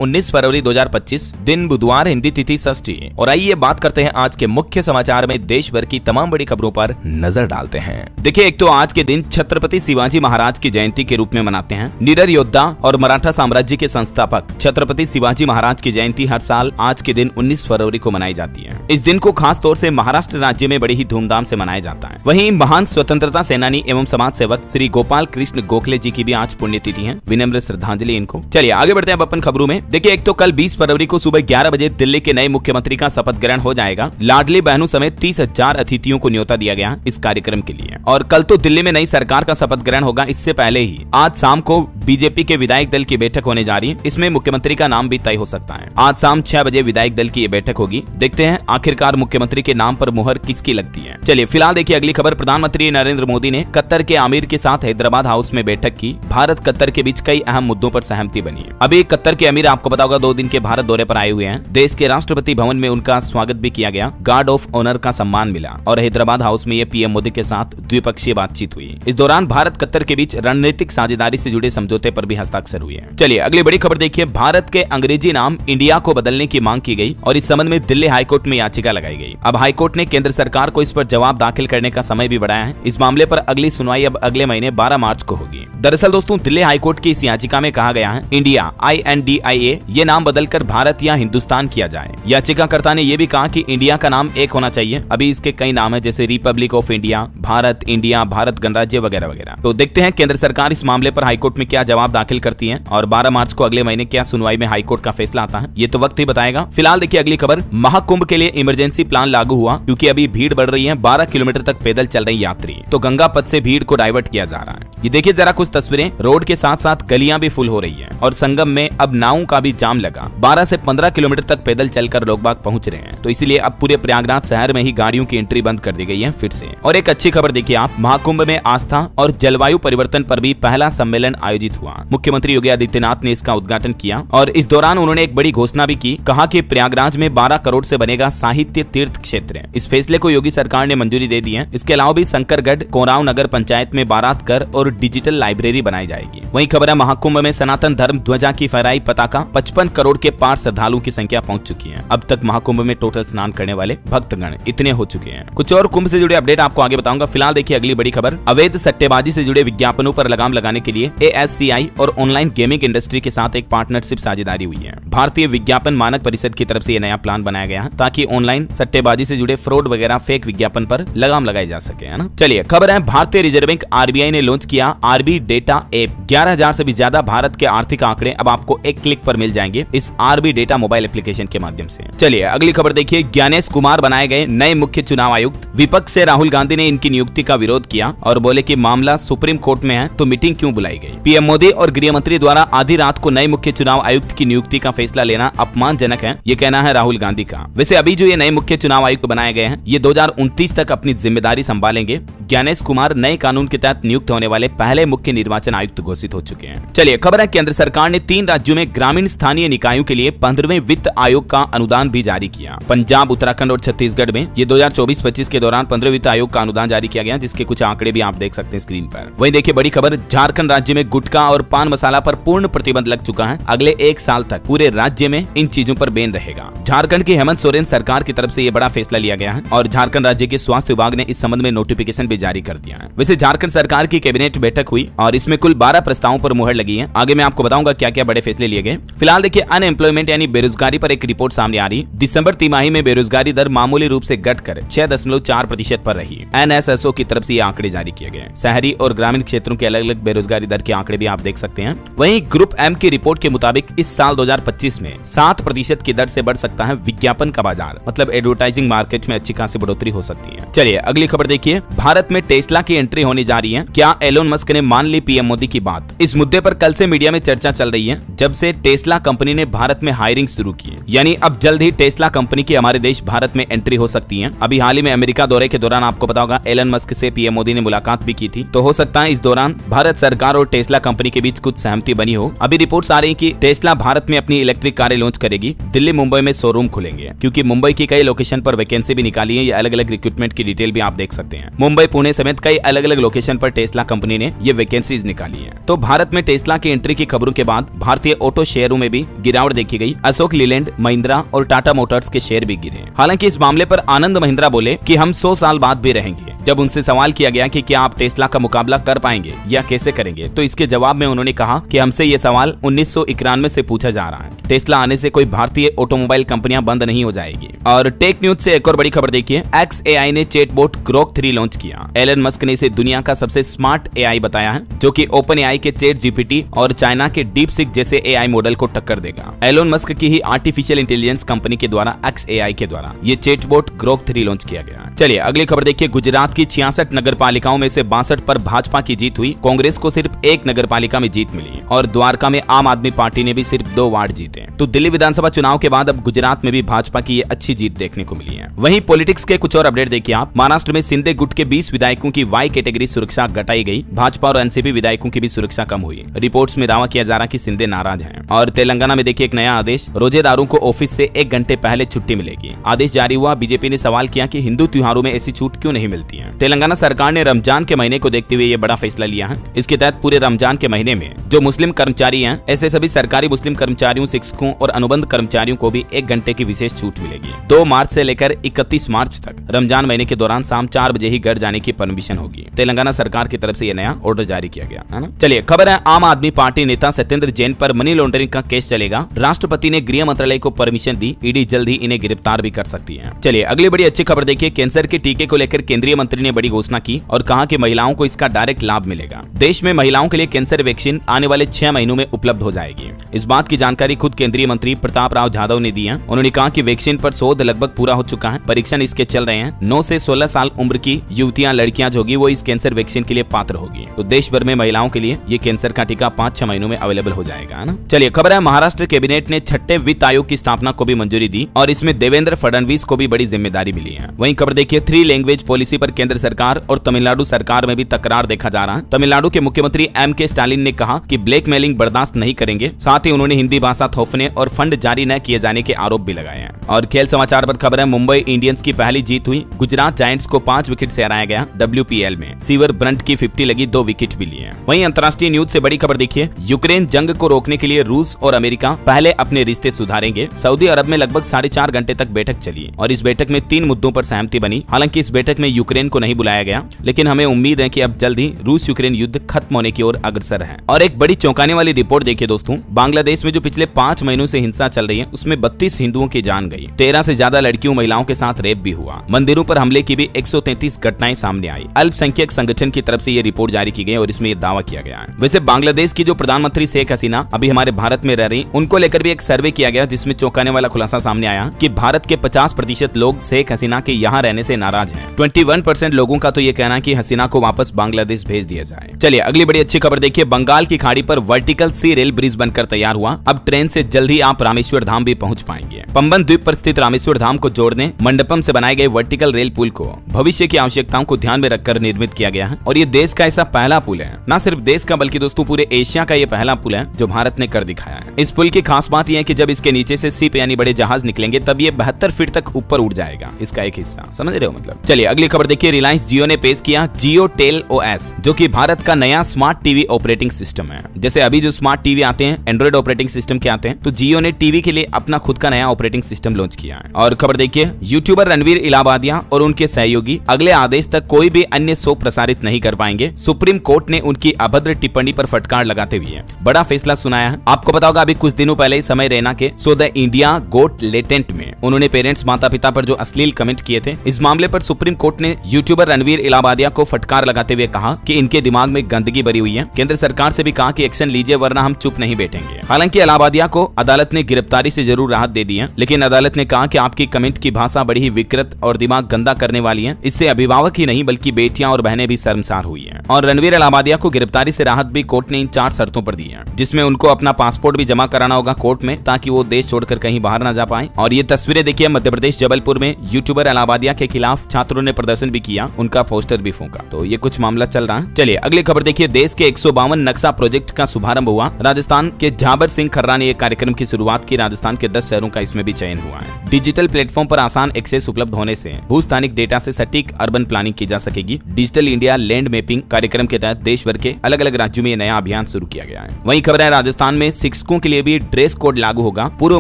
19 फरवरी 2025 दिन बुधवार, हिंदी तिथि षष्ठी। और आइए बात करते हैं आज के मुख्य समाचार में देश भर की तमाम बड़ी खबरों पर नजर डालते हैं। देखिए, एक तो आज के दिन छत्रपति शिवाजी महाराज की जयंती के रूप में मनाते हैं। निडर योद्धा और मराठा साम्राज्य के संस्थापक छत्रपति शिवाजी महाराज की जयंती हर साल आज के दिन 19 फरवरी को मनाई जाती है। इस दिन को खास तौर से महाराष्ट्र राज्य में बड़ी ही धूमधाम से मनाया जाता है। वहीं महान स्वतंत्रता सेनानी एवं समाज सेवक श्री गोपाल कृष्ण गोखले जी की भी आज पुण्यतिथि है। विनम्र श्रद्धांजलि इनको। चलिए आगे बढ़ते हैं अब अपन खबरों में। देखिए, एक तो कल 20 फरवरी को सुबह 11 बजे दिल्ली के नए मुख्यमंत्री का शपथ ग्रहण हो जाएगा। लाडली बहनों समेत 30,000 अतिथियों को न्योता दिया गया इस कार्यक्रम के लिए। और कल तो दिल्ली में नई सरकार का शपथ ग्रहण होगा। इससे पहले ही आज शाम को बीजेपी के विधायक दल की बैठक होने जा रही है। इसमें मुख्यमंत्री का नाम भी तय हो सकता है। आज शाम 6 बजे विधायक दल की ये बैठक होगी। देखते हैं आखिरकार मुख्यमंत्री के नाम पर मुहर किसकी लगती है। चलिए फिलहाल देखिए अगली खबर। प्रधानमंत्री नरेंद्र मोदी ने कतर के आमिर के साथ हैदराबाद हाउस में बैठक की। भारत कतर के बीच कई अहम मुद्दों पर सहमति बनी है। अभी कतर के अमीर आपको पता होगा 2 दिन के भारत दौरे पर आए हुए हैं। देश के राष्ट्रपति भवन में उनका स्वागत भी किया गया। गार्ड ऑफ ऑनर का सम्मान मिला और हैदराबाद हाउस में ये पीएम मोदी के साथ द्विपक्षीय बातचीत हुई। इस दौरान भारत कतर के बीच रणनीतिक साझेदारी से जुड़े समझौते पर भी हस्ताक्षर हुए हैं। चलिए अगली बड़ी खबर देखिए। भारत के अंग्रेजी नाम इंडिया को बदलने की मांग की गई और इस संबंध में दिल्ली हाईकोर्ट में याचिका लगाई गई। अब हाईकोर्ट ने केंद्र सरकार को इस पर जवाब दाखिल करने का समय भी बढ़ाया है। इस मामले पर अगली सुनवाई अब अगले महीने 12 मार्च को होगी। दरअसल दोस्तों, दिल्ली हाईकोर्ट की इस याचिका में कहा गया है इंडिया INDIA ये नाम बदलकर भारत या हिंदुस्तान किया जाए। याचिकाकर्ता ने यह भी कहा कि इंडिया का नाम एक होना चाहिए। अभी इसके कई नाम है, जैसे Republic of India, Bharat, India, Bharat गणराज्य वगैरह वगैरह। तो देखते हैं केंद्र सरकार इस मामले पर हाईकोर्ट में क्या जवाब दाखिल करती है और 12 मार्च को अगले महीने क्या सुनवाई में हाईकोर्ट का फैसला आता है, ये तो वक्त ही बताएगा। फिलहाल देखिए अगली खबर। महाकुंभ के लिए इमरजेंसी प्लान लागू हुआ क्योंकि अभी भीड़ बढ़ रही है। 12 किलोमीटर तक पैदल चल रही यात्री, तो गंगा पथ से भीड़ को डाइवर्ट किया जा रहा है। ये देखिए जरा कुछ तस्वीरें। रोड के साथ साथ गलियां भी फुल हो रही है और संगम में अब नावों का भी जाम लगा। 12 से 15 किलोमीटर तक पैदल चलकर लोग बाग पहुंच रहे हैं। तो इसलिए अब पूरे प्रयागराज शहर में ही गाड़ियों की एंट्री बंद कर दी गई है फिर से। और एक अच्छी खबर देखिए आप। महाकुंभ में आस्था और जलवायु परिवर्तन पर भी पहला सम्मेलन आयोजित हुआ। मुख्यमंत्री योगी आदित्यनाथ ने इसका उद्घाटन किया और इस दौरान उन्होंने एक बड़ी घोषणा भी की। कहा कि प्रयागराज में 12 करोड़ से बनेगा साहित्य तीर्थ क्षेत्र। इस फैसले को योगी सरकार ने मंजूरी दे दी है। इसके अलावा भी शंकरगढ़, कोराव नगर पंचायत में बारात कर और डिजिटल लाइब्रेरी बनाई जाएगी। वहीं खबर है महाकुंभ में सनातन धर्म ध्वजा की फहराई पताका। 55 करोड़ के पार श्रद्धालुओं की संख्या पहुंच चुकी है। अब तक महाकुंभ में टोटल स्नान करने वाले भक्तगण इतने हो चुके हैं। कुछ और कुंभ से जुड़े अपडेट आपको आगे बताऊंगा। फिलहाल देखिए अगली बड़ी खबर। अवैध सट्टेबाजी से जुड़े विज्ञापनों पर लगाम लगाने के लिए ASCI और ऑनलाइन गेमिंग इंडस्ट्री के साथ एक पार्टनरशिप साझेदारी हुई है। भारतीय विज्ञापन मानक परिषद की तरफ से यह नया प्लान बनाया गया है ताकि ऑनलाइन सट्टेबाजी से जुड़े फ्रॉड वगैरह फेक विज्ञापन पर लगाम लगाई जा सके, है ना। चलिए खबर है भारतीय रिजर्व बैंक RBI ने लॉन्च किया RB डेटा ऐप। 11,000 से भी ज्यादा भारत के आर्थिक आंकड़े अब आपको एक क्लिक पर मिल जाएंगे इस RB डेटा मोबाइल एप्लीकेशन के माध्यम से। चलिए अगली खबर देखिए। ज्ञानेश कुमार बनाए गए नए मुख्य चुनाव आयुक्त। विपक्ष से राहुल गांधी ने इनकी नियुक्ति का विरोध किया और बोले कि मामला सुप्रीम कोर्ट में है तो मीटिंग क्यों बुलाई गई। पीएम मोदी और गृह मंत्री द्वारा आधी रात को नए मुख्य चुनाव आयुक्त की नियुक्ति का फैसला लेना अपमानजनक है, ये कहना है राहुल गांधी का। वैसे अभी जो ये नए मुख्य चुनाव आयुक्त बनाए गए हैं ये 2029 तक अपनी जिम्मेदारी संभालेंगे। ज्ञानेश कुमार नए कानून के तहत नियुक्त होने वाले पहले मुख्य निर्वाचन आयुक्त घोषित हो चुके हैं। चलिए खबर है केंद्र सरकार ने 3 राज्यों में ग्रामीण स्थानीय निकायों के लिए 15वें वित्त आयोग का अनुदान भी जारी किया। पंजाब, उत्तराखंड और छत्तीसगढ़ में ये 2024-25 के दौरान 15वें वित्त आयोग का अनुदान जारी किया गया, जिसके कुछ आंकड़े भी आप देख सकते हैं स्क्रीन पर। वहीं देखिए बड़ी खबर। झारखंड राज्य में गुटखा और पान मसाला पर पूर्ण प्रतिबंध लग चुका है। अगले 1 साल तक पूरे राज्य में इन चीजों पर बैन रहेगा। झारखंड की हेमंत सोरेन सरकार की तरफ से ये बड़ा फैसला लिया गया है और झारखंड राज्य के स्वास्थ्य विभाग ने इस संबंध में नोटिफिकेशन भी जारी कर दिया है। वैसे झारखंड सरकार की कैबिनेट बैठक हुई और इसमें कुल 12 प्रस्तावों पर मुहर लगी है। आगे मैं आपको बताऊंगा क्या क्या बड़े फैसले लिए गए। फिलहाल देखिए अनएम्प्लॉयमेंट यानी बेरोजगारी पर एक रिपोर्ट सामने आ रही। दिसंबर तिमाही में बेरोजगारी दर मामूली रूप से घटकर 6.4% पर रही। NSSO की तरफ से ये आंकड़े जारी किए गए। शहरी और ग्रामीण क्षेत्रों के अलग अलग बेरोजगारी दर के आंकड़े भी आप देख सकते हैं। वहीं ग्रुप M की रिपोर्ट के मुताबिक इस साल 2025 में 7% की दर से बढ़ सकता है विज्ञापन का बाजार, मतलब एडवर्टाइजिंग मार्केट में अच्छी खासी बढ़ोतरी हो सकती है। चलिए अगली खबर देखिए। भारत में टेस्ला की एंट्री होने जा रही है। क्या एलोन मस्क ने मान ली पीएम मोदी की बात। इस मुद्दे पर कल से मीडिया में चर्चा चल रही है जब से टेस्ला कंपनी ने भारत में हायरिंग शुरू की है। यानी अब जल्द ही टेस्ला कंपनी की हमारे देश भारत में एंट्री हो सकती है। अभी हाल ही में अमेरिका दौरे के दौरान आपको पता होगा एलन मस्क से पीएम मोदी ने मुलाकात भी की थी। तो हो सकता है इस दौरान भारत सरकार और टेस्ला कंपनी के बीच कुछ सहमति बनी हो। अभी रिपोर्ट्स आ रही कि टेस्ला भारत में अपनी इलेक्ट्रिक कारें लॉन्च करेगी। दिल्ली, मुंबई में शोरूम खुलेंगे क्योंकि मुंबई की कई लोकेशन पर वैकेंसी भी निकाली है। ये अलग अलग रिक्रूटमेंट की डिटेल भी आप देख सकते हैं। मुंबई, पुणे समेत कई अलग अलग लोकेशन पर टेस्ला कंपनी ने ये वैकेंसीज निकाली है। तो भारत में टेस्ला की एंट्री की खबरों के बाद भारतीय ऑटो शेयर शेयरों में भी गिरावट देखी गई। अशोक लीलैंड, महिंद्रा और टाटा मोटर्स के शेयर भी गिरे। हालांकि इस मामले पर आनंद महिंद्रा बोले कि हम 100 साल बाद भी रहेंगे। जब उनसे सवाल किया गया कि क्या आप टेस्ला का मुकाबला कर पाएंगे या कैसे करेंगे, तो इसके जवाब में उन्होंने कहा कि हमसे ये सवाल 1991 से पूछा जा रहा है। टेस्ला आने से कोई भारतीय ऑटोमोबाइल कंपनियां बंद नहीं हो जाएगी। और टेक न्यूज से एक और बड़ी खबर देखिए, XAI ने चैटबॉट ग्रोक 3 लॉन्च किया। एलन मस्क ने इसे दुनिया का सबसे स्मार्ट AI बताया है, जो कि OpenAI के ChatGPT और चाइना के DeepSeek जैसे AI मॉडल को टक्कर देगा। एलन मस्क की ही आर्टिफिशियल इंटेलिजेंस कंपनी के द्वारा XAI के द्वारा ये चैटबॉट ग्रोक 3 लॉन्च किया गया। चलिए अगली खबर देखिए, गुजरात की 66 नगर पालिकाओं में से 62 पर भाजपा की जीत हुई। कांग्रेस को सिर्फ 1 नगर पालिका में जीत मिली और द्वारका में आम आदमी पार्टी ने भी सिर्फ 2 वार्ड जीते। तो दिल्ली विधानसभा चुनाव के बाद अब गुजरात में भी भाजपा की ये अच्छी जीत देखने को मिली है। वहीं पॉलिटिक्स के कुछ और अपडेट देखिए आप। महाराष्ट्र में शिंदे गुट के 20 विधायकों की Y कैटेगरी सुरक्षा घटाई गई। भाजपा और एनसीपी विधायकों की भी सुरक्षा कम हुई। रिपोर्ट्स में दावा किया जा रहा है कि शिंदे नाराज हैं। और तेलंगाना में देखिए एक नया आदेश, रोजेदारों को ऑफिस से 1 घंटे पहले छुट्टी मिलेगी। आदेश जारी हुआ। बीजेपी ने सवाल किया कि हिंदू त्योहारों में ऐसी छूट क्यों नहीं मिलती है। तेलंगाना सरकार ने रमजान के महीने को देखते हुए ये बड़ा फैसला लिया है। इसके तहत पूरे रमजान के महीने में जो मुस्लिम कर्मचारी हैं, ऐसे सभी सरकारी मुस्लिम कर्मचारियों, शिक्षकों और अनुबंध कर्मचारियों को भी 1 घंटे की विशेष छूट मिलेगी। 2 मार्च से लेकर 31 मार्च तक रमजान महीने के दौरान शाम 4 बजे ही घर जाने की परमिशन होगी। तेलंगाना सरकार की तरफ से यह नया ऑर्डर जारी किया गया है ना। चलिए खबर है, आम आदमी पार्टी नेता सत्येंद्र जैन पर मनी लॉन्ड्रिंग का केस चलेगा। राष्ट्रपति ने गृह मंत्रालय को परमिशन दी। ईडी जल्द ही इन्हें गिरफ्तार भी कर सकती है। चलिए अगली बड़ी अच्छी खबर देखिए, कैंसर के टीके को लेकर केंद्रीय मंत्री ने बड़ी घोषणा की और कहा कि महिलाओं को इसका डायरेक्ट लाभ मिलेगा। देश में महिलाओं के लिए कैंसर वैक्सीन आने वाले 6 महीनों में उपलब्ध हो जाएगी। इस बात की जानकारी खुद केंद्रीय मंत्री प्रताप राव जाधव ने दी है। उन्होंने कहा कि वैक्सीन पर शोध लगभग पूरा हो चुका है, परीक्षण इसके चल रहे हैं। 9 से 16 साल उम्र की युवतियां, लड़कियां जो होगी वो इस कैंसर वैक्सीन के लिए पात्र होगी। तो देश भर में महिलाओं के लिए ये कैंसर का टीका 5-6 महीनों में अवेलेबल हो जाएगा, है ना। चलिए खबर है, महाराष्ट्र कैबिनेट ने 6ठे वित्त आयोग की स्थापना को भी मंजूरी दी और इसमें देवेंद्र फडणवीस को भी बड़ी जिम्मेदारी मिली है। वहीं खबर देखिए, 3 लैंग्वेज पॉलिसी पर केंद्र सरकार और तमिलनाडु सरकार में भी तकरार देखा जा रहा है। तमिलनाडु के मुख्यमंत्री M.K. स्टालिन ने कहा कि ब्लैकमेलिंग बर्दाश्त नहीं करेंगे। साथ ही उन्होंने हिंदी भाषा थोपने और फंड जारी न किए जाने के आरोप भी लगाए हैं। और खेल समाचार पर खबर है, मुंबई इंडियंस की पहली जीत हुई। गुजरात जायंट्स को 5 विकेट से हराया गया। WPL में सीवर ब्रंट की 50 लगी, 2 विकेट भी लिए। वहीं अंतर्राष्ट्रीय न्यूज से बड़ी खबर देखिए, यूक्रेन जंग को रोकने के लिए रूस और अमेरिका पहले अपने रिश्ते सुधारेंगे। सऊदी अरब में लगभग 4.5 घंटे तक बैठक चली और इस बैठक में 3 मुद्दों पर सहमति बनी। हालांकि इस बैठक में यूक्रेन को नहीं बुलाया गया, लेकिन हमें उम्मीद है कि अब जल्द ही रूस यूक्रेन युद्ध खत्म होने की ओर अग्रसर है। और एक बड़ी चौंकाने वाली रिपोर्ट देखिए दोस्तों, बांग्लादेश में जो पिछले 5 महीनों से हिंसा चल रही है उसमें 32 हिंदुओं की जान गई। 13 से ज्यादा लड़कियों, महिलाओं के साथ रेप भी हुआ। मंदिरों पर हमले की भी 133 घटनाएं सामने आई। अल्पसंख्यक संगठन की तरफ से ये रिपोर्ट जारी की गई और इसमें ये दावा किया गया है। वैसे बांग्लादेश की जो प्रधानमंत्री शेख हसीना अभी हमारे भारत में रह रही, उनको लेकर भी एक सर्वे किया गया जिसमें चौंकाने वाला खुलासा सामने आया कि भारत के 50% लोग शेख हसीना के यहाँ रहने से नाराज हैं। 21% लोगों का तो ये कहना है कि हसीना को वापस बांग्लादेश भेज दिया जाए। चलिए अगली बड़ी अच्छी खबर देखिए, बंगाल की खाड़ी पर वर्टिकल सी रेल ब्रिज बनकर तैयार हुआ। अब ट्रेन से जल्द ही आप रामेश्वर धाम भी पहुंच पाएंगे। पंबन द्वीप पर स्थित रामेश्वर धाम को जोड़ने मंडपम से बनाए गए वर्टिकल रेल पुल को भविष्य की आवश्यकताओं को ध्यान में रखकर निर्मित किया गया है और ये देश का ऐसा पहला पुल है, न सिर्फ देश का बल्कि दोस्तों पूरे एशिया का ये पहला पुल है जो भारत ने कर दिखाया है। इस पुल की खास बात यह है कि जब इसके नीचे से शिप यानी बड़े जहाज निकलेंगे तब ये 72 फीट तक ऊपर उड़ जाएगा, इसका एक हिस्सा, समझ रहे हो मतलब। चलिए अगली खबर देखिए, रिलायंस जियो ने पेश किया जियो टेल OS, जो कि भारत का नया स्मार्ट टीवी ऑपरेटिंग सिस्टम है। जैसे अभी जो स्मार्ट टीवी आते हैं एंड्रॉइड ऑपरेटिंग सिस्टम के आते हैं, तो जियो ने टीवी के लिए अपना खुद का नया ऑपरेटिंग सिस्टम लॉन्च किया है। और खबर देखिए, यूट्यूबर रणवीर इलाहाबादिया और उनके सहयोगी अगले आदेश तक कोई भी अन्य शो प्रसारित नहीं कर पाएंगे। सुप्रीम कोर्ट ने उनकी अभद्र टिप्पणी पर फटकार लगाते हुए बड़ा फैसला सुनाया है। आपको पता होगा अभी कुछ दिनों पहले समय रैना के so the India got latent में उन्होंने पेरेंट्स, माता पिता पर जो अश्लील कमेंट किए थे, इस मामले पर सुप्रीम कोर्ट ने यूट्यूबर रणवीर इलाहाबादिया को फटकार लगाते हुए कहा कि इनके दिमाग में गंदगी भरी हुई है। केंद्र सरकार से भी कहा कि एक्शन लीजिए वरना हम चुप नहीं बैठेंगे। हालांकि इलाहाबादिया को अदालत ने गिरफ्तारी से जरूर राहत दे दी है, लेकिन अदालत ने कहा कि आपकी कमेंट की भाषा बड़ी ही विकृत और दिमाग गंदा करने वाली है। इससे अभिभावक ही नहीं बल्कि बेटियां और बहनें भी शर्मसार हुई हैं। और रणवीर इलाहाबादिया को गिरफ्तारी से राहत भी कोर्ट ने इन 4 शर्तों पर दी है, जिसमें उनको अपना पासपोर्ट भी जमा कराना होगा कोर्ट में ताकि वो देश छोड़कर कहीं बाहर ना जा पाए। और ये तस्वीरें देखिए, मध्य प्रदेश जबलपुर में यूट्यूबर इलाहाबादिया के खिलाफ छात्रों ने प्रदर्शन भी किया, उनका पोस्टर भी फूंका। तो ये कुछ मामला चल रहा है। चलिए अगली खबर देखिए, देश के 152 नक्शा प्रोजेक्ट का शुभारंभ हुआ। राजस्थान के झाबर सिंह खर्रा ने एक कार्यक्रम की शुरुआत की। राजस्थान के 10 शहरों का इसमें भी चयन हुआ है। डिजिटल प्लेटफॉर्म पर आसान एक्सेस उपलब्ध होने से भूस्थानिक डेटा से सटीक अर्बन प्लानिंग की जा सकेगी। डिजिटल इंडिया लैंड मैपिंग कार्यक्रम के तहत देश भर के अलग अलग राज्यों में नया अभियान शुरू किया गया है। वहीं खबर है, राजस्थान में शिक्षकों के लिए भी ड्रेस कोड लागू होगा। पूर्व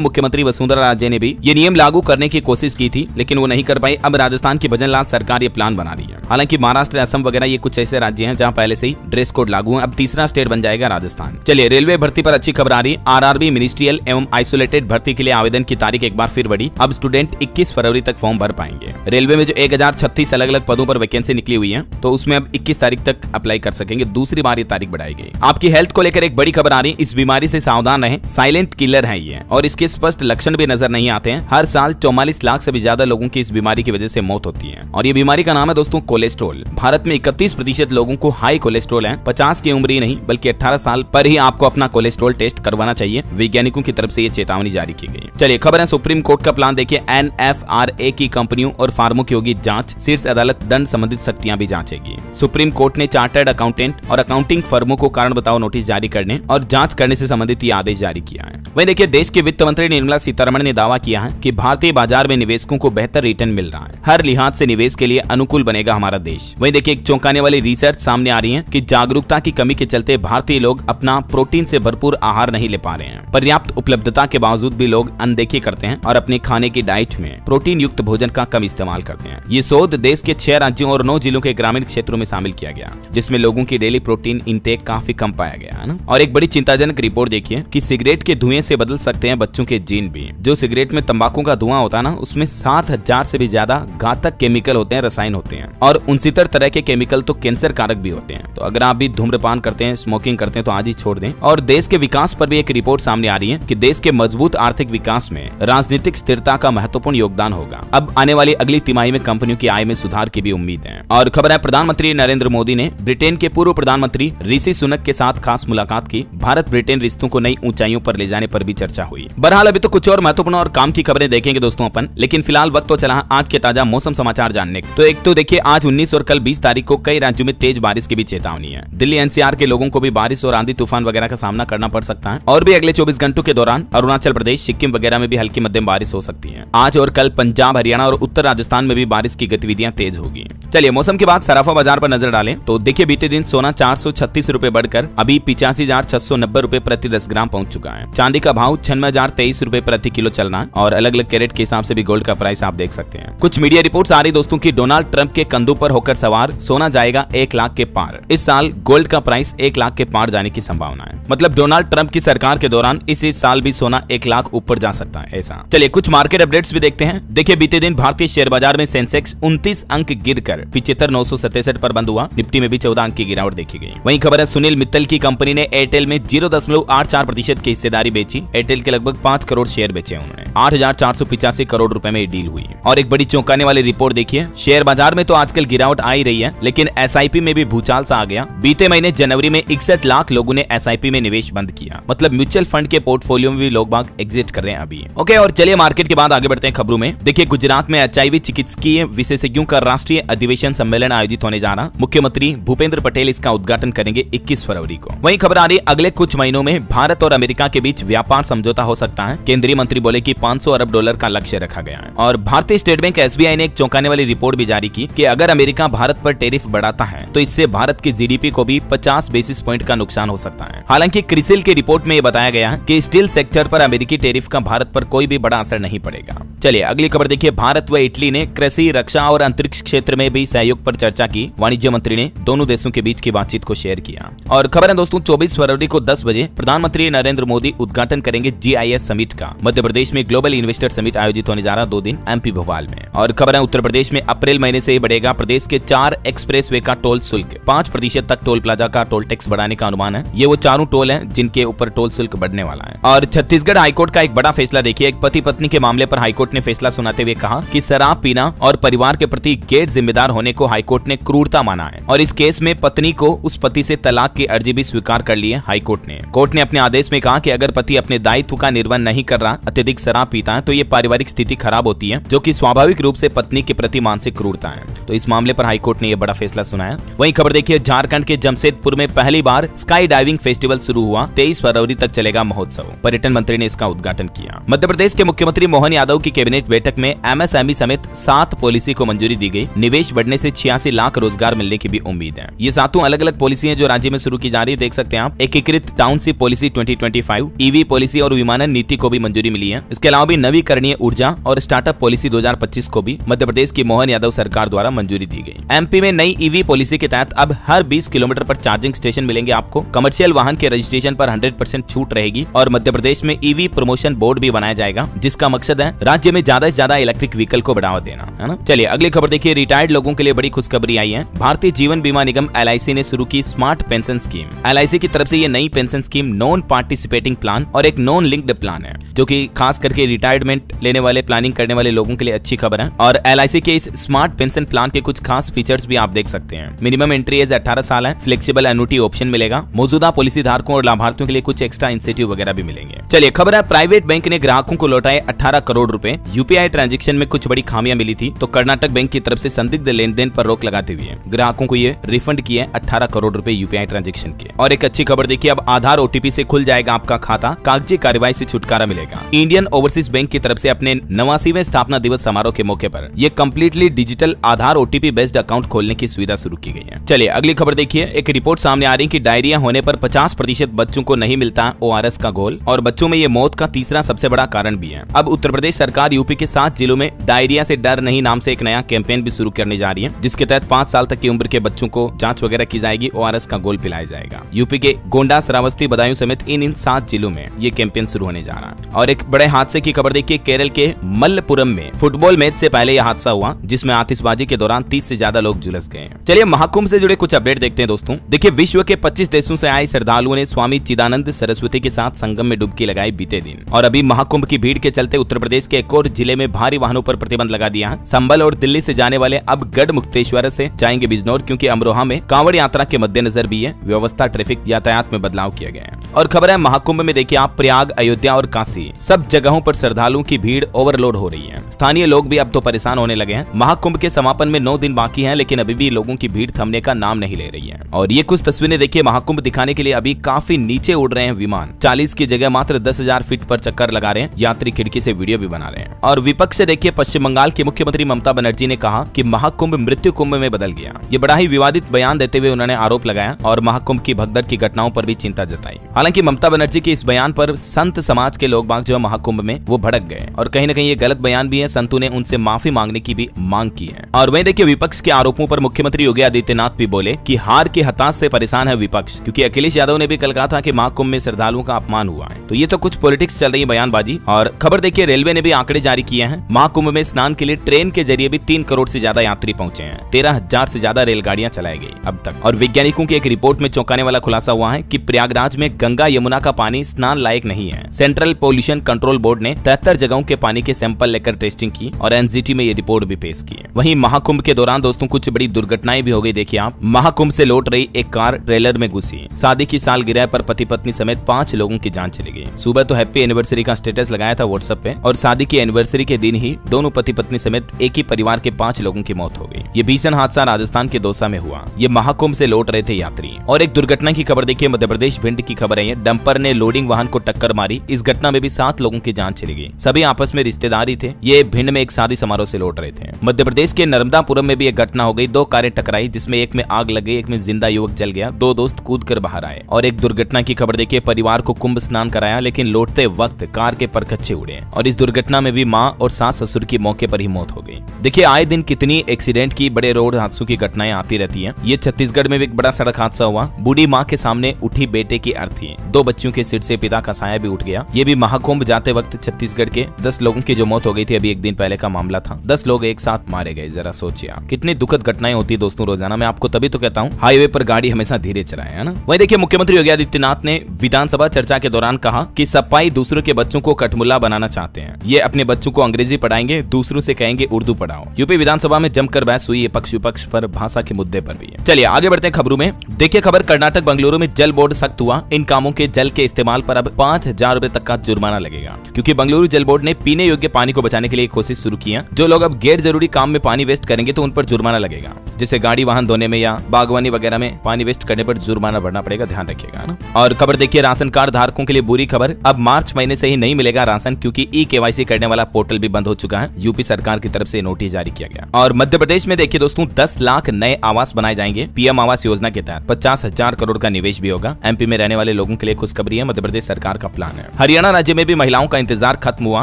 मुख्यमंत्री वसुंधरा राजे ने भी ये नियम लागू करने की कोशिश की थी, लेकिन वो नहीं कर पाई। अब राजस्थान की भजनलाल सरकार ये प्लान बना रही है। हालांकि महाराष्ट्र, असम वगैरह ये कुछ ऐसे राज्य हैं जहां पहले से ही ड्रेस कोड लागू है। अब तीसरा स्टेट बन जाएगा राजस्थान। चलिए, रेलवे भर्ती पर अच्छी खबर आ रही। आरआरबी मिनिस्ट्रियल एवं आइसोलेटेड भर्ती के लिए आवेदन की तारीख एक बार फिर बढ़ी। अब स्टूडेंट 21 फरवरी तक फॉर्म भर पाएंगे। रेलवे में जो 1036 अलग अलग पदों पर वैकेंसी निकली हुई है, तो उसमें अब 21 तारीख तक अप्लाई कर सकेंगे। दूसरी बार ये तारीख बढ़ाई गई। आपकी हेल्थ को लेकर एक बड़ी खबर आ रही। इस बीमारी से सावधान रहें। साइलेंट किलर है ये, और इसके स्पष्ट लक्षण भी नजर नहीं आते हैं। हर साल 44 लाख से भी ज्यादा लोगों की इस बीमारी की वजह से मौत होती है, और ये बीमारी का नाम है दोस्तों कोलेस्ट्रॉल। भारत में 31% लोगों को हाई कोलेस्ट्रॉल है। 50 की उम्र ही नहीं बल्कि 18 साल पर ही आपको अपना कोलेस्ट्रॉल टेस्ट करवाना चाहिए। वैज्ञानिकों की तरफ से ये चेतावनी जारी की गई। चलिए, खबर है सुप्रीम कोर्ट का प्लान देखिए। NFRA की कंपनियों और फार्मों की होगी जांच। शीर्ष अदालत दंड संबंधित सख्तियां भी जांचेगी। सुप्रीम कोर्ट ने चार्टर्ड अकाउंटेंट और अकाउंटिंग फर्मों को कारण बताओ नोटिस जारी करने और जांच करने से संबंधित ये आदेश जारी किया है। वहीं देखिए, देश के वित्त मंत्री निर्मला सीतारमण ने दावा किया है कि भारतीय बाजार में निवेशकों को बेहतर रिटर्न मिल रहा है। हर लिहाज से निवेश के लिए अनुकूल बनेगा हमारा देश। वहीं देखिए, एक चौंकाने वाली रिसर्च सामने आ रही है कि जागरूकता की कमी के चलते भारतीय लोग अपना प्रोटीन से भरपूर आहार नहीं ले पा रहे हैं। पर्याप्त उपलब्धता के बावजूद भी लोग अनदेखी करते हैं और अपने खाने की डाइट में प्रोटीन युक्त भोजन का कम इस्तेमाल करते हैं। ये शोध देश के 6 राज्यों और 9 जिलों के ग्रामीण क्षेत्रों में शामिल किया गया, जिसमें लोगों की डेली प्रोटीन इंटेक काफी कम पाया गया है ना। और एक बड़ी चिंताजनक रिपोर्ट देखिए कि सिगरेट के धुएं से बदल सकते हैं बच्चों के जीन भी। जो सिगरेट में तंबाकू का धुआं होता है ना, उसमें 7000 से भी ज्यादा घातक केमिकल होते हैं, रसायन होते हैं, और 69 तरह के केमिकल तो कैंसर कारक भी होते हैं। तो अगर आप भी धूम्रपान करते हैं, स्मोकिंग करते हैं, तो आज ही छोड़ दें। और देश के विकास पर भी एक रिपोर्ट सामने आ रही है कि देश के मजबूत आर्थिक विकास में राजनीतिक स्थिरता का महत्वपूर्ण योगदान होगा। अब आने वाली अगली तिमाही में कंपनियों की आय में सुधार की भी उम्मीद है। और खबर है, प्रधानमंत्री नरेंद्र मोदी ने ब्रिटेन के पूर्व प्रधानमंत्री ऋषि सुनक के साथ खास मुलाकात की। भारत ब्रिटेन रिश्तों को नई ऊंचाइयों पर ले जाने पर भी चर्चा हुई। बहरहाल अभी तो कुछ और महत्वपूर्ण और काम की खबरें देखेंगे दोस्तों अपन, लेकिन फिलहाल वक्त तो चला आज के ताजा मौसम समाचार जानने। तो एक तो देखिए, आज 19 और कल 20 तारीख को कई राज्यों में तेज बारिश की भी चेतावनी है। दिल्ली NCR के लोगों को भी बारिश और आंधी तूफान वगैरह का सामना करना पड़ सकता है। और भी अगले 24 घंटों के दौरान अरुणाचल प्रदेश, सिक्किम वगैरह में भी हल्की मध्यम बारिश हो सकती है। आज और कल पंजाब, हरियाणा और उत्तर राजस्थान में भी बारिश की गतिविधियां तेज होगी। चलिए, मौसम के बाद सराफा बाजार पर नजर डालें तो देखिए, बीते दिन सोना 436 रुपए बढ़कर अभी 85,690 रुपए प्रति 10 ग्राम पहुंच चुका है। चांदी का भाव 96,023 रुपए प्रति किलो चल रहा है, और अलग अलग कैरेट के हिसाब से भी गोल्ड का प्राइस आप देख सकते हैं। कुछ मीडिया रिपोर्ट्स आ रही दोस्तों की डोनाल्ड ट्रंप के कंधों पर होकर सवार सोना जाएगा 1 लाख के पार। इस साल गोल्ड का प्राइस 1 लाख के पार जाने की संभावना है। मतलब डोनाल्ड ट्रंप की सरकार के दौरान इस साल भी सोना 1 लाख ऊपर जा सकता है ऐसा। चलिए, कुछ मार्केट अपडेट्स भी देखते हैं। देखिए, बीते दिन भारतीय शेयर बाजार में सेंसेक्स 29 अंक गिरकर 75,967 पर बंद हुआ। निफ्टी में भी 14 अंक की गिरावट देखी गई। वहीं खबर है, सुनील मित्तल की कंपनी ने एयरटेल में 0.84% की हिस्सेदारी बेची। एयरटेल के लगभग 5 करोड़ शेयर बेचे उन्होंने। 8,485 करोड़ रुपए में डील हुई। और एक बड़ी चौंकाने वाली रिपोर्ट देखिए, शेयर बाजार में तो आजकल गिरावट आ ही रही है, लेकिन SIP में भी भूचाल सा आ गया। बीते महीने जनवरी में 61 लाख लोगों ने SIP में निवेश बंद किया। मतलब म्यूचुअल फंड के पोर्टफोलियो में भी लोग बाग एग्जिट कर रहे हैं अभी। ओके, और चलिए मार्केट के बाद आगे बढ़ते हैं खबरों में। देखिए, गुजरात में HIV चिकित्सकीय विशेषज्ञों का राष्ट्रीय अधिवेशन सम्मेलन आयोजित होने जा रहा। मुख्यमंत्री भूपेंद्र पटेल इसका उद्घाटन करेंगे 21 फरवरी को। वहीं खबर आ रही, अगले कुछ महीनों में भारत और अमेरिका के बीच व्यापार समझौता हो सकता है। केंद्रीय मंत्री बोले कि $500 अरब का लक्ष्य रखा गया है। और भारतीय स्टेट बैंक SBI ने एक चौंकाने वाली रिपोर्ट भी जारी की कि अगर अमेरिका भारत पर टैरिफ बढ़ाता है तो इससे भारत की GDP को भी 50 बेसिस पॉइंट का नुकसान हो सकता है। हालांकि क्रिसिल की रिपोर्ट में यह बताया गया है कि स्टील सेक्टर पर अमेरिकी टैरिफ का भारत पर कोई भी बड़ा असर नहीं पड़ेगा। चलिए, अगली खबर देखिए, भारत व इटली ने कृषि, रक्षा और अंतरिक्ष क्षेत्र में भी सहयोग पर चर्चा की। वाणिज्य मंत्री ने दोनों देशों के बीच की बातचीत को शेयर किया। और खबर है दोस्तों, 24 फरवरी को 10 बजे प्रधानमंत्री नरेंद्र मोदी उद्घाटन करेंगे GIS समिट का। मध्य प्रदेश में ग्लोबल इन्वेस्टर समिट आयोजित होने जा रहा 2 दिन MP भोपाल में। और खबर है, उत्तर प्रदेश में अप्रैल महीने से बढ़ेगा प्रदेश के 4 एक्सप्रेसवे का टोल शुल्क। 5% तक टोल प्लाजा का टोल टैक्स बढ़ाने का अनुमान है। ये वो चारों टोल हैं जिनके ऊपर टोल शुल्क बढ़ने वाला है। और छत्तीसगढ़ हाईकोर्ट का एक बड़ा फैसला देखिए, एक पति पत्नी के मामले पर हाईकोर्ट ने फैसला सुनाते हुए कहा कि शराब पीना और परिवार के प्रति गैर जिम्मेदार होने को हाईकोर्ट ने क्रूरता माना है। और इस केस में पत्नी को उस पति से तलाक की अर्जी भी स्वीकार कर ली है हाईकोर्ट ने। कोर्ट ने अपने आदेश में कहा कि अगर पति अपने दायित्व का निर्वहन नहीं कर रहा, अत्यधिक शराब शराब पीता है तो ये पारिवारिक स्थिति खराब होती है, जो कि स्वाभाविक रूप से पत्नी के प्रति मानसिक क्रूरता है। तो इस मामले पर हाईकोर्ट ने यह बड़ा फैसला सुनाया। वहीं खबर देखिए, झारखंड के जमशेदपुर में पहली बार स्काई डाइविंग फेस्टिवल शुरू हुआ। 23 फरवरी तक चलेगा महोत्सव। पर्यटन मंत्री ने इसका उद्घाटन किया। मध्य प्रदेश के मुख्यमंत्री मोहन यादव की कैबिनेट बैठक में एमएसएमई समेत 7 पॉलिसी को मंजूरी दी गई। निवेश बढ़ने से 86 लाख रोजगार मिलने की भी उम्मीद है। ये 7 अलग-अलग पॉलिसी हैं जो राज्य में शुरू की जा रही है, देख सकते हैं आप। एकीकृत टाउनशिप पॉलिसी 2025, ईवी पॉलिसी और विमानन नीति को भी मंजूरी मिली है। इसके अलावा भी नवीकरणीय ऊर्जा और स्टार्टअप पॉलिसी 2025 को भी मध्य प्रदेश की मोहन यादव सरकार द्वारा मंजूरी दी गई। एमपी में नई ईवी पॉलिसी के तहत अब हर 20 किलोमीटर पर चार्जिंग स्टेशन मिलेंगे आपको। कमर्शियल वाहन के रजिस्ट्रेशन पर 100% छूट रहेगी और मध्य प्रदेश में ईवी प्रमोशन बोर्ड भी बनाया जाएगा, जिसका मकसद है राज्य में ज्यादा से ज्यादा इलेक्ट्रिक व्हीकल को बढ़ावा देना, है ना। चलिए अगली खबर देखिए, रिटायर्ड लोगों के लिए बड़ी खुशखबरी आई है। भारतीय जीवन बीमा निगम LIC ने शुरू की स्मार्ट पेंशन स्कीम। LIC की तरफ से ये नई pension scheme non participating plan और एक नॉन लिंक्ड प्लान है, जो कि खास करके रिटायरमेंट लेने वाले, प्लानिंग करने वाले लोगों के लिए अच्छी खबर है। और LIC के इस स्मार्ट पेंशन प्लान के कुछ खास फीचर्स भी आप देख सकते हैं। मिनिमम एंट्री एज 18 साल है, फ्लेक्सिबल एन्युटी ऑप्शन मिलेगा, मौजूदा पॉलिसी धारकों और लाभार्थियों के लिए कुछ एक्स्ट्रा इंसेंटिव वगैरह भी मिलेंगे। चलिए खबर है, प्राइवेट बैंक ने ग्राहकों को लौटाए 18 करोड़ रुपए। यूपीआई ट्रांजैक्शन में कुछ बड़ी खामियां मिली थी, तो कर्नाटक बैंक की तरफ से संदिग्ध लेन देन पर रोक लगाते हुए ग्राहकों को ये रिफंड किए 18 करोड़ रुपए यूपीआई ट्रांजैक्शन के। और एक अच्छी खबर देखिए, अब आधार OTP से खुल जाएगा आपका खाता, कागजी कार्रवाई से छुटकारा मिलेगा। इंडियन ओवरसीज बैंक की तरफ से अपने 89वें स्थापना दिवस समारोह के मौके पर ये कंप्लीटली डिजिटल आधार OTP बेस्ड अकाउंट खोलने की सुविधा शुरू की गई है। चलिए अगली खबर देखिए, एक रिपोर्ट सामने आ रही है कि डायरिया होने पर 50% बच्चों को नहीं मिलता ORS का घोल, और बच्चों में ये मौत का तीसरा सबसे बड़ा कारण भी है। अब उत्तर प्रदेश सरकार यूपी के 7 जिलों में डायरिया से डर नहीं नाम से एक नया कैंपेन भी शुरू करने जा रही है, जिसके तहत 5 साल तक की उम्र के बच्चों को जांच वगैरह की जाएगी, ORS का घोल पिलाया जाएगा। यूपी के गोंडा, श्रावस्ती, बदायूं समेत इन 7 जिलों में ये कैंपेन शुरू होने जा रहा है। और एक बड़े हादसे की खबर देखिए, केरल के मल्लपुरम में फुटबॉल मैच से पहले यह हादसा हुआ, जिसमें आतिशबाजी के दौरान 30 से ज्यादा लोग झुलस गए। चलिए महाकुंभ से जुड़े कुछ अपडेट देखते हैं दोस्तों। देखिए, विश्व के 25 देशों से आए श्रद्धालुओं ने स्वामी चिदानंद सरस्वती के साथ संगम में डुबकी लगाई बीते दिन। और अभी महाकुंभ की भीड़ के चलते उत्तर प्रदेश के एक और जिले में भारी वाहनों पर प्रतिबंध लगा दिया है। संभल और दिल्ली से जाने वाले अब गढ़ मुक्तेश्वर से जाएंगे बिजनौर, क्योंकि अमरोहा में कांवड़ यात्रा के मद्देनजर भी है व्यवस्था, ट्रैफिक यातायात में बदलाव किया गया है। और खबर है महाकुंभ में देखिए आप, प्रयाग, अयोध्या और काशी सब जगहों पर श्रद्धालुओं की भीड़ ओवरलोड हो रही है। स्थानीय लोग भी अब तो परेशान होने लगे हैं। महाकुंभ के समापन में 9 दिन बाकी हैं, लेकिन अभी भी लोगों की भीड़ थमने का नाम नहीं ले रही है। और ये कुछ तस्वीरें देखिए, महाकुंभ दिखाने के लिए अभी काफी नीचे उड़ रहे हैं विमान। 40 की जगह मात्र 10,000 फीट पर चक्कर लगा रहे हैं, यात्री खिड़की से वीडियो भी बना रहे हैं। और विपक्ष से देखिए, पश्चिम बंगाल की मुख्यमंत्री ममता बनर्जी ने कहा कि महाकुंभ मृत्यु कुंभ में बदल गया। ये बड़ा ही विवादित बयान देते हुए उन्होंने आरोप लगाया और महाकुंभ की भगदड़ की घटनाओं पर भी चिंता जताई। हालांकि ममता बनर्जी के इस बयान पर संत समाज के लोग बाग जो महाकुंभ में वो भड़क गए और कहीं न कहीं ये गलत बयान भी है। संतों ने उनसे माफी मांगने की भी मांग की है। और वहीं देखिए, विपक्ष के आरोपों पर मुख्यमंत्री योगी आदित्यनाथ भी बोले कि हार के हताश से परेशान है विपक्ष, क्योंकि अखिलेश यादव ने भी कल कहा था कि महाकुंभ में श्रद्धालुओं का अपमान हुआ है। तो ये तो कुछ पॉलिटिक्स चल रही है, बयानबाजी। और खबर देखिए, रेलवे ने भी आंकड़े जारी किए हैं। महाकुंभ में स्नान के लिए ट्रेन के जरिए भी 3 करोड़ से ज्यादा यात्री पहुंचे हैं। 13,000 से ज्यादा रेलगाड़ियां चलाई गई अब तक। और वैज्ञानिकों की एक रिपोर्ट में चौंकाने वाला खुलासा हुआ है कि प्रयागराज में गंगा यमुना का पानी स्नान लायक नहीं है। सेंट्रल पोल्यूशन कंट्रोल बोर्ड ने 73 जगहों के पानी के सैंपल लेकर टेस्टिंग की और NGT में ये रिपोर्ट भी पेश की है। वहीं महाकुंभ के दौरान दोस्तों कुछ बड़ी दुर्घटनाएं भी हो गई। देखिए आप, महाकुंभ से लौट रही एक कार ट्रेलर में घुसी। शादी की सालगिरह पर पति पत्नी समेत 5 लोगों की जान चली गई। सुबह तो हैप्पी एनिवर्सरी का स्टेटस लगाया था व्हाट्सएप पे, और शादी की एनिवर्सरी के दिन ही दोनों पति पत्नी समेत एक ही परिवार के 5 लोगों की मौत हो गई। ये भीषण हादसा राजस्थान के दौसा में हुआ। ये महाकुंभ से लौट रहे थे यात्री। और एक दुर्घटना की खबर देखिए, मध्य प्रदेश भिंड की खबर है। ये डंपर ने लोडिंग वाहन को टक्कर मारी। इस घटना में भी 7 लोगों की जान चली गई। सभी आपस में रिश्तेदारी थे। ये भिंड में एक शादी समारोह से लौट रहे थे। मध्य प्रदेश के नर्मदापुरम में भी एक घटना हो गई। 2 कारें टकराई, जिसमें एक में आग लग गई, एक में जिंदा युवक जल गया। 2 दोस्त कूद कर बाहर आए। और एक दुर्घटना की खबर देखिए, परिवार को कुंभ स्नान कराया, लेकिन लौटते वक्त कार के परखच्चे उड़े और इस दुर्घटना में भी मां और सास ससुर की मौके पर ही मौत हो गई। देखिए, आए दिन कितनी एक्सीडेंट की, बड़े रोड हादसों की घटनाएं आती रहती हैं। ये छत्तीसगढ़ में भी एक बड़ा सड़क हादसा हुआ। बूढ़ी मां के सामने उठी बेटे की अर्थी। 2 बच्चियों के सिर से पिता का साया भी उठ गया। ये भी महाकुंभ जाते वक्त छत्तीसगढ़ के 10 लोगों की जो मौत हो गई थी, अभी एक दिन पहले का मामला था। 10 लोग एक साथ मारे गए। जरा सोचिए आप, कितनी दुखद घटनाएं होती है दोस्तों रोजाना। मैं आपको तभी तो कहता हूँ हाईवे पर गाड़ी हमेशा धीरे चलाएं, है ना। वहीं देखिए, मुख्यमंत्री योगी आदित्यनाथ ने विधानसभा चर्चा के दौरान कहा कि सपाई दूसरों के बच्चों को कठमुल्ला बनाना चाहते हैं। ये अपने बच्चों को अंग्रेजी पढ़ाएंगे, दूसरों से कहेंगे उर्दू पढ़ाओ। यूपी विधानसभा में जमकर बहस हुई पक्ष विपक्ष पर भाषा के मुद्दे पर भी। चलिए आगे बढ़ते हैं खबरों में। देखिए खबर, कर्नाटक बंगलुरु में जल बोर्ड सख्त हुआ। इन कामों के जल के इस्तेमाल पर अब 5,000 रुपए तक का जुर्माना लगेगा, क्योंकि क्योंकि बेंगलुरु जल बोर्ड ने पीने योग्य पानी को बचाने के लिए कोशिश शुरू की है। जो लोग अब गैर जरूरी काम में पानी वेस्ट करेंगे तो उन पर जुर्माना लगेगा, जैसे गाड़ी वाहन धोने में या बागवानी वगैरह में पानी वेस्ट करने पर जुर्माना भरना पड़ेगा, ध्यान रखिएगा ना। और खबर देखिए राशन कार्ड धारकों के लिए बुरी खबर, अब मार्च महीने से ही नहीं मिलेगा राशन, क्योंकि ई-केवाईसी करने वाला पोर्टल भी बंद हो चुका है। यूपी सरकार की तरफ से नोटिस जारी किया गया। और मध्य प्रदेश में देखिए दोस्तों 10 लाख नए आवास बनाए जाएंगे। पीएम आवास योजना के तहत 50,000 करोड़ का निवेश भी होगा। एमपी में रहने वाले लोगों के लिए खुशखबरी है, मध्य प्रदेश सरकार का प्लान है। हरियाणा राज्य में भी महिलाओं का इंतजार खत्म हुआ।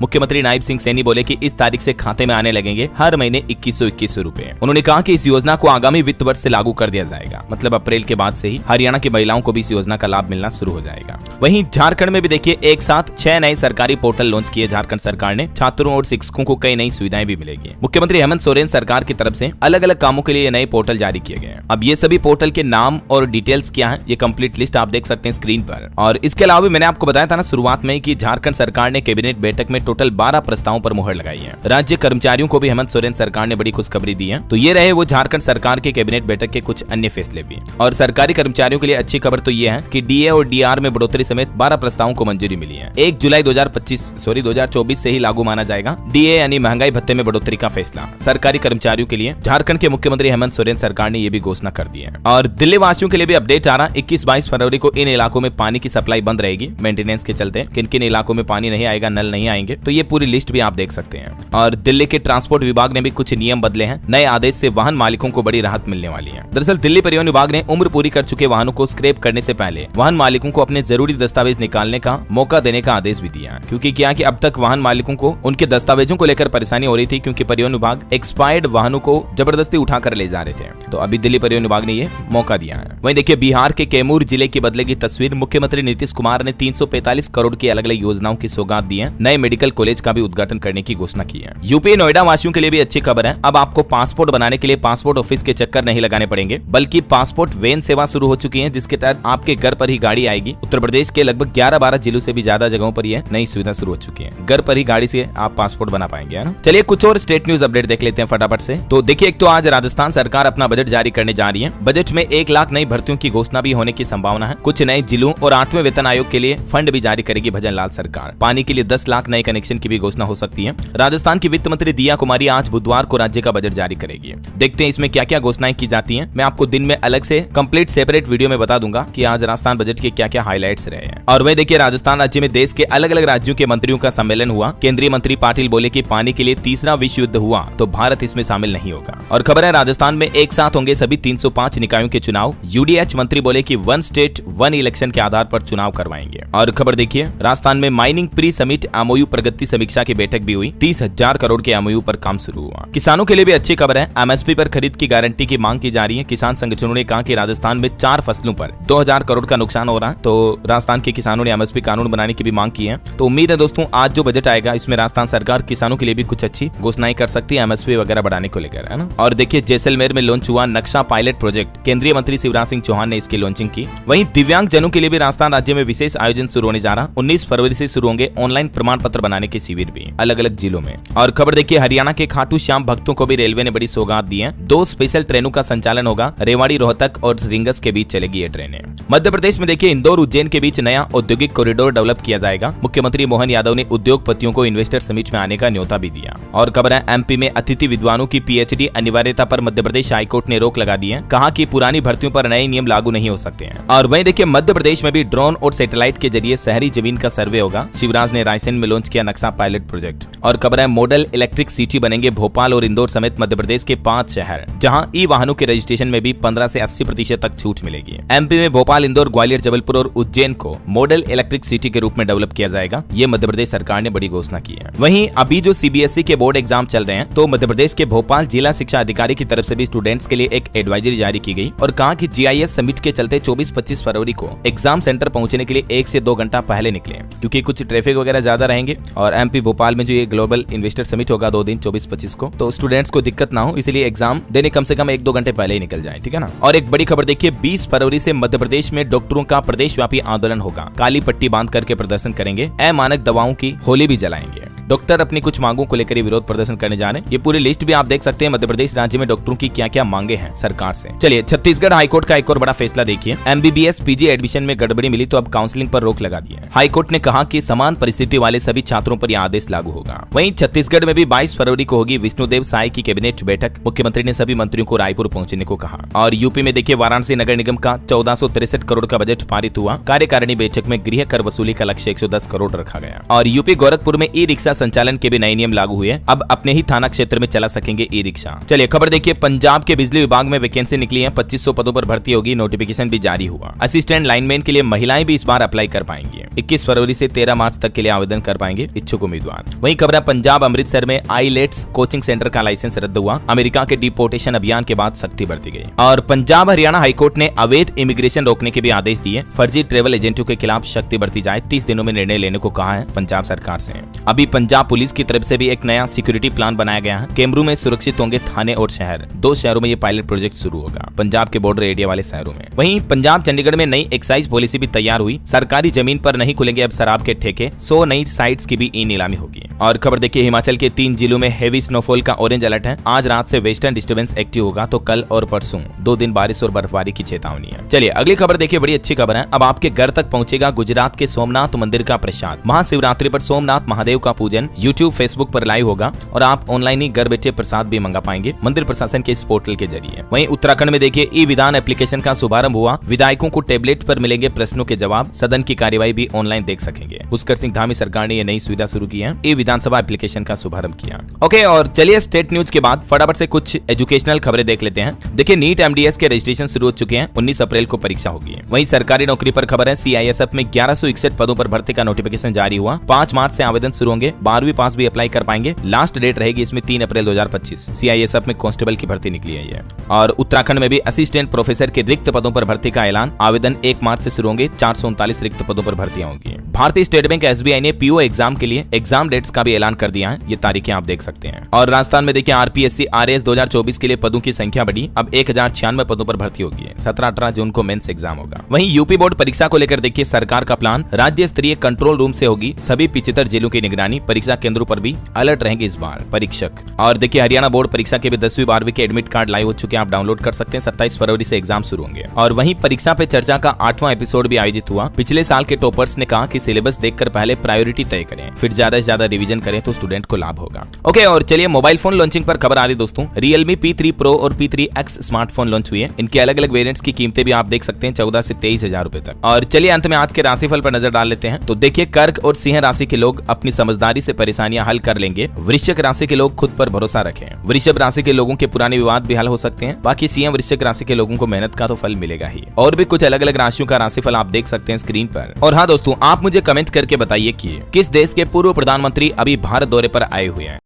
मुख्यमंत्री नायब सिंह सैनी बोले कि इस तारीख से खाते में आने लगेंगे हर महीने 2121 रुपए। उन्होंने कहा कि इस योजना को आगामी वित्त वर्ष से लागू कर दिया जाएगा, मतलब अप्रैल के बाद से ही हरियाणा की महिलाओं को भी इस योजना का लाभ मिलना शुरू हो जाएगा। वहीं झारखंड में भी देखिए एक साथ 6 नए सरकारी पोर्टल लॉन्च किए झारखंड सरकार ने। छात्रों और शिक्षकों को कई नई सुविधाएं भी मिलेगी। मुख्यमंत्री हेमंत सोरेन सरकार की तरफ से अलग अलग कामों के लिए नए पोर्टल जारी किए गए हैं। अब ये सभी पोर्टल के नाम और डिटेल्स क्या है, ये कंप्लीट लिस्ट आप देख सकते हैं स्क्रीन पर। और इसके अलावा मैंने आपको बताया था ना शुरुआत में कि झारखंड सरकार ने कैबिनेट बैठक में टोटल 12 प्रस्तावों पर मुहर लगाई है। राज्य कर्मचारियों को भी हेमंत सोरेन सरकार ने बड़ी खुशखबरी दी है। तो ये रहे वो झारखंड सरकार के कैबिनेट बैठक के कुछ अन्य फैसले भी। और सरकारी कर्मचारियों के लिए अच्छी खबर तो ये है कि डीए और डीआर में बढ़ोतरी समेत 12 प्रस्तावों को मंजूरी मिली है। 1 जुलाई 2024 से ही लागू माना जाएगा डीए यानी महंगाई भत्ते में बढ़ोतरी का फैसला सरकारी कर्मचारियों के लिए। झारखंड के मुख्यमंत्री हेमंत सोरेन सरकार ने ये भी घोषणा कर दी है। और दिल्ली वासियों के लिए भी अपडेट आ रहा, 21-22 फरवरी को इन इलाकों में पानी की सप्लाई बंद रहेगी मेंटेनेंस के चलते। किन किन इलाकों में पानी नहीं आएगा, नल नहीं आएंगे, तो ये पूरी लिस्ट भी आप देख सकते हैं। और दिल्ली के ट्रांसपोर्ट विभाग ने भी कुछ नियम बदले हैं। नए आदेश से वाहन मालिकों को बड़ी राहत मिलने वाली है। दरअसल दिल्ली परिवहन विभाग ने उम्र पूरी कर चुके वाहनों को स्क्रैप करने से पहले वाहन मालिकों को अपने जरूरी दस्तावेज निकालने का मौका देने का आदेश भी दिया है। क्योंकि क्या कि अब तक वाहन मालिकों को उनके दस्तावेजों को लेकर परेशानी हो रही थी, क्योंकि परिवहन विभाग एक्सपायर्ड वाहनों को जबरदस्ती उठाकर ले जा रहे थे। तो अभी दिल्ली परिवहन विभाग ने ये मौका दिया है। वहीं देखिए बिहार के कैमूर जिले की बदलेगी तस्वीर। मुख्यमंत्री नीतीश कुमार ने 345 करोड़ की अलग अलग योजनाओं की सौगात दी है। नए मेडिकल कॉलेज का भी उद्घाटन करने की घोषणा की है। यूपी नोएडा वासियों के लिए भी अच्छी खबर है। अब आपको पासपोर्ट बनाने के लिए पासपोर्ट ऑफिस के चक्कर नहीं लगाने पड़ेंगे, बल्कि पासपोर्ट वैन सेवा शुरू हो चुकी है, जिसके तहत आपके घर पर ही गाड़ी आएगी। उत्तर प्रदेश के लगभग 11-12 जिलों से भी ज्यादा जगहों पर यह नई सुविधा शुरू हो चुकी है। घर पर ही गाड़ी से आप पासपोर्ट बना पाएंगे, है ना। चलिए कुछ और स्टेट न्यूज अपडेट देख लेते हैं फटाफट से। तो देखिए एक तो आज राजस्थान सरकार अपना बजट जारी करने जा रही है। बजट में 1 लाख नई भर्तियों की घोषणा भी होने की संभावना है। कुछ नए जिलों और 8वें वेतन आयोग के लिए फंड भी जारी करेगी भजन लाल सरकार। पानी के लिए 10 लाख नए कनेक्शन की भी घोषणा हो सकती है। राजस्थान की वित्त मंत्री दिया कुमारी आज बुधवार को राज्य का बजट जारी करेगी। देखते हैं इसमें क्या क्या घोषणाएं की जाती हैं। मैं आपको दिन में अलग से कंप्लीट सेपरेट वीडियो में बता दूंगा कि आज राजस्थान बजट के क्या क्या हाईलाइट्स रहे हैं। और वह देखिए राजस्थान राज्य में देश के अलग अलग राज्यों के मंत्रियों का सम्मेलन हुआ। केंद्रीय मंत्री पाटिल बोले कि पानी के लिए तीसरा विश्व युद्ध हुआ तो भारत इसमें शामिल नहीं होगा। और खबर है राजस्थान में एक साथ होंगे सभी 305 निकायों के चुनाव। यूडीएच मंत्री बोले कि 1 स्टेट 1 इलेक्शन के आधार पर चुनाव करवाएंगे। और खबर देखिए राजस्थान में माइनिंग प्री समिट एमओयू प्रगति समीक्षा की बैठक भी हुई। 30,000 करोड़ के एमओयू पर काम शुरू हुआ। किसानों के लिए भी अच्छी खबर है। एमएसपी पर खरीद की गारंटी की मांग की जा रही है। किसान संगठनों ने कहा कि राजस्थान में 4 फसलों पर 2000 करोड़ का नुकसान हो रहा है, तो राजस्थान के किसानों ने एमएसपी कानून बनाने की भी मांग की है। तो उम्मीद है दोस्तों आज जो बजट आएगा इसमें राजस्थान सरकार किसानों के लिए भी कुछ अच्छी घोषणाएं कर सकती है एमएसपी वगैरह बढ़ाने को लेकर, है ना। और देखिए जैसलमेर में लॉन्च हुआ नक्शा पायलट प्रोजेक्ट। केंद्रीय मंत्री शिवराज सिंह चौहान ने इसकी लॉन्चिंग की। वहीं दिव्यांग जनों के लिए भी राजस्थान राज्य में विशेष आयोजन शुरू होने जा रहा। 19 फरवरी से शुरू होंगे ऑनलाइन प्रमाण पत्र बनाने के शिविर भी अलग अलग जिलों में। और खबर देखिए हरियाणा के खाटू श्याम भक्तों को भी रेलवे ने बड़ी सौगात दी है। 2 स्पेशल ट्रेनों का संचालन होगा। रेवाड़ी रोहतक और रिंगस के बीच चलेगी ये ट्रेनें। मध्य प्रदेश में देखिए इंदौर उज्जैन के बीच नया औद्योगिक कॉरिडोर डेवलप किया जाएगा। मुख्यमंत्री मोहन यादव ने उद्योगपतियों को इन्वेस्टर समिट में आने का न्योता भी दिया। और खबर है एमपी में अतिथि विद्वानों की पीएचडी अनिवार्यता पर मध्य प्रदेश हाईकोर्ट ने रोक लगा दी है। कहा कि पुरानी भर्तियों पर नए नियम लागू नहीं हो सकते हैं। और वहीं देखिए मध्य प्रदेश में भी ड्रोन और सैटेलाइट के जरिए शहरी जमीन का सर्वे होगा। शिवराज ने रायसेन में लॉन्च किया नक्शा पायलट प्रोजेक्ट। और खबर है मॉडल इलेक्ट्रिक सिटी बनेंगे भोपाल और इंदौर समेत मध्य प्रदेश के 5 शहर, जहां ई वाहनों के रजिस्ट्रेशन में भी 15 से 80% तक छूट मिलेगी। एमपी में भोपाल, इंदौर, ग्वालियर, जबलपुर और उज्जैन को मॉडल इलेक्ट्रिक सिटी के रूप में डेवलप किया जाएगा। ये मध्य प्रदेश सरकार ने बड़ी घोषणा की है। वहीं अभी जो सीबीएसई के बोर्ड एग्जाम चल रहे हैं, तो मध्य प्रदेश के भोपाल जिला शिक्षा अधिकारी की तरफ से भी स्टूडेंट्स के लिए एक एडवाइजरी जारी की गई और कहा कि जीआईएस समिट के चलते 24-25 फरवरी को एग्जाम सेंटर पहुंचने के लिए 1 से 2 घंटा पहले निकले, क्योंकि कुछ ट्रैफिक वगैरह ज्यादा रहेंगे। और एमपी भोपाल में जो ये ग्लोबल इन्वेस्टर समिट होगा 2 दिन 24-25 को, तो स्टूडेंट्स को दिक्कत ना हो, इसलिए एग्जाम देने कम से कम 1-2 घंटे पहले ही निकल जाए, ठीक है ना। और एक बड़ी खबर देखिए 20 फरवरी से मध्य प्रदेश में डॉक्टरों का प्रदेश व्यापी आंदोलन होगा। काली पट्टी बांध करके प्रदर्शन करेंगे। अमानक दवाओं की होली भी जलाएंगे। डॉक्टर अपनी कुछ मांगों को लेकर विरोध प्रदर्शन करने जा रहे हैं। ये पूरी लिस्ट भी आप देख सकते हैं मध्य प्रदेश राज्य में डॉक्टरों की क्या क्या मांगे हैं सरकार से। चलिए छत्तीसगढ़ हाईकोर्ट का एक और बड़ा फैसला देखिए। MBBS PG एडमिशन में गड़बड़ी मिली तो अब काउंसलिंग पर रोक लगा दी है। हाईकोर्ट ने कहा कि समान परिस्थिति वाले सभी छात्रों पर यह आदेश लागू होगा। वहीं छत्तीसगढ़ में भी 22 फरवरी को होगी विष्णुदेव साय की कैबिनेट बैठक। मुख्यमंत्री ने सभी मंत्रियों को रायपुर पहुंचने को कहा। और यूपी में देखिए वाराणसी नगर निगम का 1463 करोड़ का बजट पारित हुआ। कार्यकारिणी बैठक में गृह कर वसूली का लक्ष्य 110 करोड़ रखा गया। और यूपी गोरखपुर में ई रिक्शा संचालन के भी नए नियम लागू हुए। अब अपने ही थाना क्षेत्र में चला सकेंगे ई रिक्शा। चलिए खबर देखिए, पंजाब के बिजली विभाग में वैकेंसी निकली है। 2500 पदों पर भर्ती होगी। नोटिफिकेशन भी जारी हुआ। असिस्टेंट लाइनमैन के लिए महिलाएं भी इस बार अप्लाई कर पाएंगी। 21 फरवरी से 13 मार्च तक के लिए आवेदन कर पाएंगे इच्छुक उम्मीदवार। वहीं खबर है पंजाब अमृतसर में आईलेट्स कोचिंग सेंटर का लाइसेंस रद्द हुआ। अमेरिका के डिपोर्टेशन अभियान के बाद सख्ती बढ़ती गई। और पंजाब हरियाणा हाईकोर्ट ने अवैध इमिग्रेशन रोकने के भी आदेश दिए। फर्जी ट्रेवल एजेंटों के खिलाफ सख्ती बढ़ती जाए। 30 दिनों में निर्णय लेने को कहा है पंजाब सरकार से। अभी पंजाब पुलिस की तरफ से भी एक नया सिक्योरिटी प्लान बनाया गया है। कैमरू में सुरक्षित होंगे थाने और शहर। 2 शहरों में ये पायलट प्रोजेक्ट शुरू होगा, पंजाब के बॉर्डर एरिया वाले शहरों में। वहीं पंजाब चंडीगढ़ में नई एक्साइज पॉलिसी भी तैयार हुई। सरकारी जमीन पर नहीं खुलेंगे अब शराब के ठेके। 100 नई साइट्स की भी ई नीलामी होगी। और खबर देखिए, हिमाचल के 3 जिलों में हेवी स्नोफॉल का ऑरेंज अलर्ट है। आज रात से वेस्टर्न डिस्टर्बेंस एक्टिव होगा तो कल और परसों 2 दिन बारिश और बर्फबारी की चेतावनी है। चलिए अगली खबर देखिए, बड़ी अच्छी खबर है। अब आपके घर तक पहुंचेगा गुजरात के सोमनाथ मंदिर का प्रसाद। महाशिवरात्रि पर सोमनाथ महादेव का पूजन यूट्यूब फेसबुक पर लाइव होगा और आप ऑनलाइन ही घर बैठे प्रसाद भी मंगा पाएंगे मंदिर प्रशासन के इस पोर्टल के जरिए। वहीं उत्तराखंड में देखिए ई विधान एप्लीकेशन का शुभारंभ हुआ। विधायकों को टेबलेट पर मिलेंगे प्रश्नों के जवाब। सदन की कार्यवाही भी ऑनलाइन देख सकेंगे। पुष्कर सिंह धामी सरकार ने यह नई सुविधा शुरू की है। ई विधानसभा एप्लीकेशन का शुभारंभ किया। ओके, और चलिए स्टेट न्यूज के बाद फटाफट से कुछ एजुकेशनल खबरें देख लेते हैं। देखिए नीट MDS के रजिस्ट्रेशन शुरू हो चुके हैं। 19 अप्रैल को परीक्षा होगी। वहीं सरकारी नौकरी पर खबर है। CISF में 1161 पदों पर भर्ती का नोटिफिकेशन जारी हुआ। 5 मार्च से आवेदन शुरू होंगे। 12वीं पास भी अप्लाई कर पाएंगे। लास्ट डेट रहेगी इसमें 3 अप्रैल 2025। CISF में कांस्टेबल की भर्ती निकली है ये। और उत्तराखंड में भी असिस्टेंट प्रोफेसर के रिक्त पदों पर भर्ती का ऐलान। आवेदन 1 मार्च से शुरू होंगे। 439 रिक्त पदों पर भर्तियां होंगी। भारतीय स्टेट बैंक SBI ने PO एग्जाम के लिए एग्जाम डेट्स का भी ऐलान कर दिया है। ये तारीखें आप देख सकते हैं। और राजस्थान में देखिए RPSC RAS 2024 के लिए पदों की संख्या बढ़ी। अब 1096 पदों पर भर्ती होगी। 17-18 जून को मेंस एग्जाम होगा। वहीं यूपी बोर्ड परीक्षा को लेकर देखिए सरकार का प्लान। राज्य स्तरीय कंट्रोल रूम से होगी सभी 75 जिलों की निगरानी। परीक्षा केंद्रों पर भी अलर्ट रहेंगे इस बार परीक्षक। और देखिए हरियाणा बोर्ड परीक्षा के भी 10वीं 12वीं के एडमिट कार्ड लाइव हो चुके हैं। आप डाउनलोड कर सकते हैं। 27 फरवरी से एग्जाम शुरू होंगे। और वहीं परीक्षा पे चर्चा का 8वां एपिसोड भी आयोजित हुआ। पिछले साल के टॉपर्स ने कहा कि सिलेबस देखकर पहले प्रायोरिटी तय करें, फिर ज्यादा से ज्यादा रिवीजन करें तो स्टूडेंट को लाभ होगा। ओके, और चलिए मोबाइल फोन लॉन्चिंग पर खबर आ रही दोस्तों। Realme P3 Pro और P3X स्मार्टफोन लॉन्च हुए हैं। इनके अलग अलग वेरिएंट्स की कीमतें भी आप देख सकते हैं 14 से 23 हजार रुपए तक। और चलिए अंत में आज के राशिफल पर नजर डाल लेते हैं। तो देखिए कर्क और सिंह राशि के लोग अपनी समझदारी से परेशानियां हल कर लेंगे। वृश्चिक राशि के लोग खुद पर भरोसा रखें। वृषभ राशि के लोगों के पुराने विवाद भी हल हो सकते हैं। बाकी सिंह वृश्चिक राशि के लोगों को मेहनत का तो फल मिलेगा ही। और भी कुछ अलग अलग राशियों का राशिफल आप देख सकते हैं स्क्रीन पर। और हाँ दोस्तों, आप मुझे कमेंट करके बताइए कि किस देश के पूर्व प्रधानमंत्री अभी भारत दौरे पर आए हुए हैं।